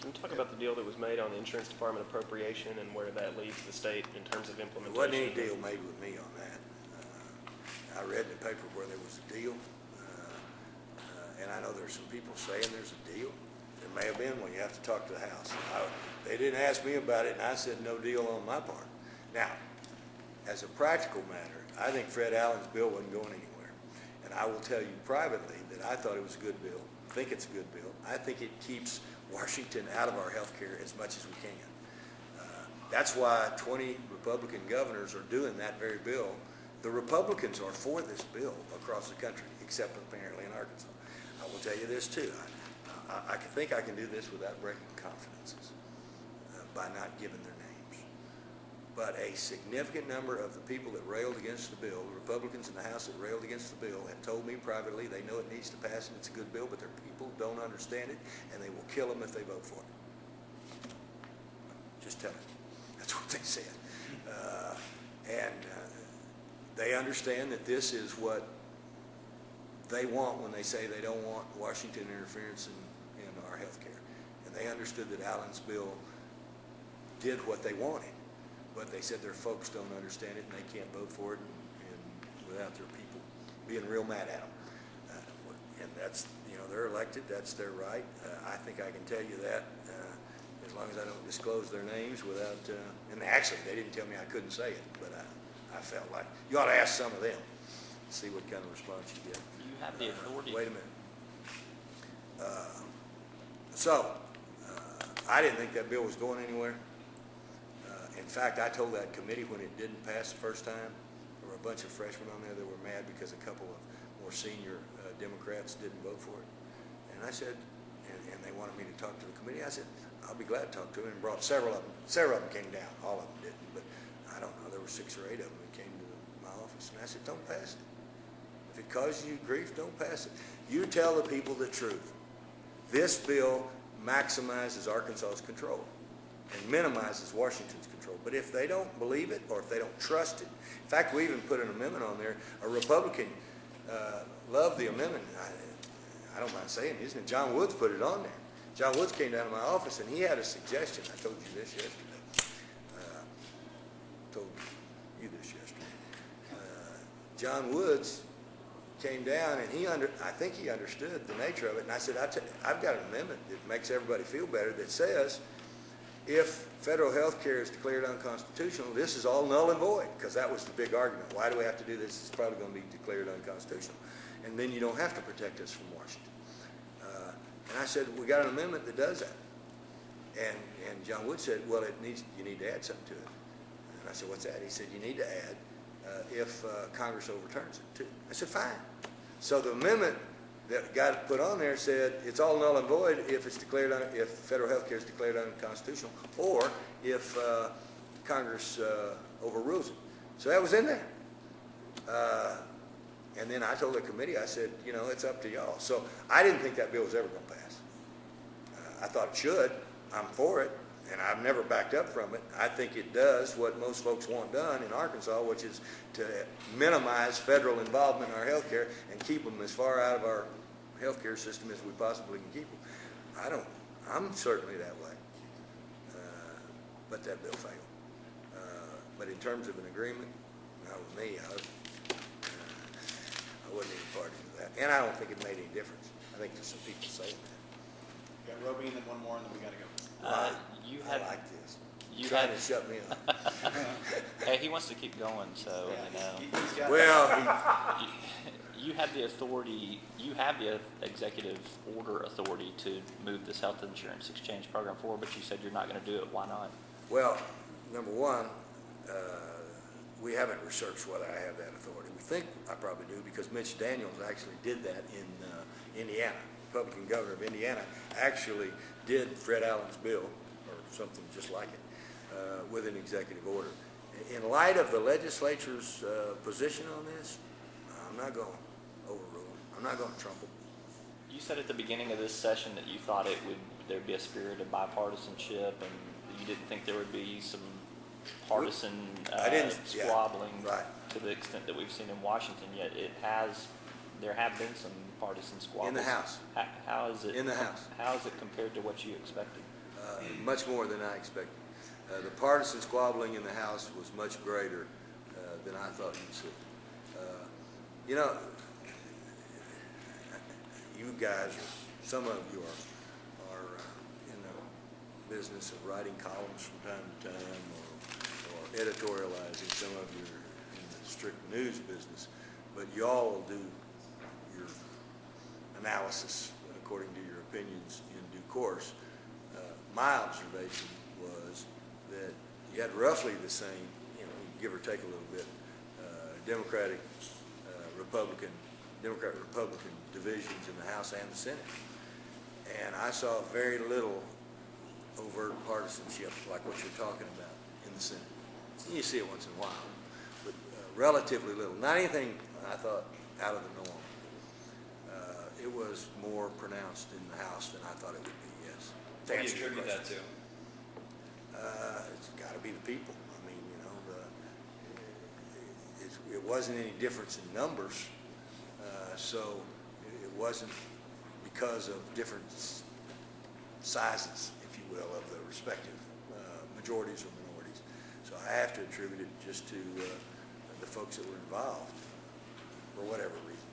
Can you talk about the deal that was made on the insurance department appropriation and where that leaves the state in terms of implementation? There wasn't any deal made with me on that. I read in the paper where there was a deal, and I know there's some people saying there's a deal. There may have been one. You have to talk to the House. They didn't ask me about it, and I said no deal on my part. Now, as a practical matter, I think Fred Allen's bill wasn't going anywhere. And I will tell you privately that I thought it was a good bill. I think it's a good bill. I think it keeps Washington out of our health care as much as we can. That's why 20 Republican governors are doing that very bill. The Republicans are for this bill across the country, except apparently in Arkansas. I will tell you this too. I think I can do this without breaking confidences by not giving their names. But a significant number of the people that railed against the bill, the Republicans in the House that railed against the bill, have told me privately they know it needs to pass and it's a good bill, but their people don't understand it, and they will kill them if they vote for it. Just tell them. That's what they said. They understand that this is what they want when they say they don't want Washington interference in our health care. And they understood that Allen's bill did what they wanted. But they said their folks don't understand it and they can't vote for it and without their people being real mad at them. And that's, they're elected, that's their right. I think I can tell you that as long as I don't disclose their names without, and actually they didn't tell me I couldn't say it, but I felt like, you ought to ask some of them, see what kind of response you get. You have the authority. Wait a minute. I didn't think that bill was going anywhere. In fact, I told that committee when it didn't pass the first time, there were a bunch of freshmen on there that were mad because a couple of more senior Democrats didn't vote for it. And I said, and they wanted me to talk to the committee, I said, I'll be glad to talk to them, and brought several of them. Several of them came down, all of them didn't, but I don't know, there were 6 or 8 of them that came to my office, and I said, don't pass it. If it causes you grief, don't pass it. You tell the people the truth. This bill maximizes Arkansas's control and minimizes Washington's control. But if they don't believe it or if they don't trust it, in fact, we even put an amendment on there. A Republican loved the amendment. I don't mind saying it, isn't it? John Woods put it on there. John Woods came down to my office and he had a suggestion. I told you this yesterday. Told you this yesterday. John Woods came down and I think he understood the nature of it. And I said, I've got an amendment that makes everybody feel better that says if federal health care is declared unconstitutional, this is all null and void, because that was the big argument. Why do we have to do this? It's probably going to be declared unconstitutional. And then you don't have to protect us from Washington. And I said, we got an amendment that does that. And John Wood said, well, you need to add something to it. And I said, what's that? He said, you need to add if Congress overturns it too. I said, fine. So the amendment that got put on there said it's all null and void if it's declared if federal health care is declared unconstitutional, or if Congress overrules it. So that was in there. And then I told the committee, I said, it's up to y'all. So I didn't think that bill was ever going to pass. I thought it should. I'm for it, and I've never backed up from it. I think it does what most folks want done in Arkansas, which is to minimize federal involvement in our health care and keep them as far out of our health care system as we possibly can keep them. I'm certainly that way. But that bill failed. But in terms of an agreement, not with me, I wasn't any party to that. And I don't think it made any difference. I think there's some people saying that. We got Roby and then one more and then we got to go. I like this. You trying to shut me up. Hey, he wants to keep going, so He's got you have the authority. You have the executive order authority to move this health insurance exchange program forward, but you said you're not going to do it. Why not? Well, number one, we haven't researched whether I have that authority. We think I probably do because Mitch Daniels actually did that in Indiana. Republican governor of Indiana actually did Fred Allen's bill, or something just like it, with an executive order. In light of the legislature's position on this, I'm not going to overrule them. I'm not going to trump them. You said at the beginning of this session that you thought there'd be a spirit of bipartisanship, and you didn't think there would be some partisan squabbling to the extent that we've seen in Washington. Yet there have been some partisan squabbles in the House. How is it in the House? How is it compared to what you expected? much more than I expected. The partisan squabbling in the House was much greater than I thought you'd see. You know, you guys, some of you are in the business of writing columns from time to time, or editorializing. Some of you are in the strict news business, but you all do your analysis according to your opinions in due course. My observation was that you had roughly the same, you know, give or take a little bit, Democrat-Republican divisions in the House and the Senate. And I saw very little overt partisanship like what you're talking about in the Senate. You see it once in a while, but relatively little. Not anything I thought out of the norm. It was more pronounced in the House than I thought it would be, yes. What do you attribute that to? It's got to be the people. I mean, you know, it wasn't any difference in numbers, so it wasn't because of different sizes, if you will, of the respective majorities or minorities. So I have to attribute it just to the folks that were involved, for whatever reason.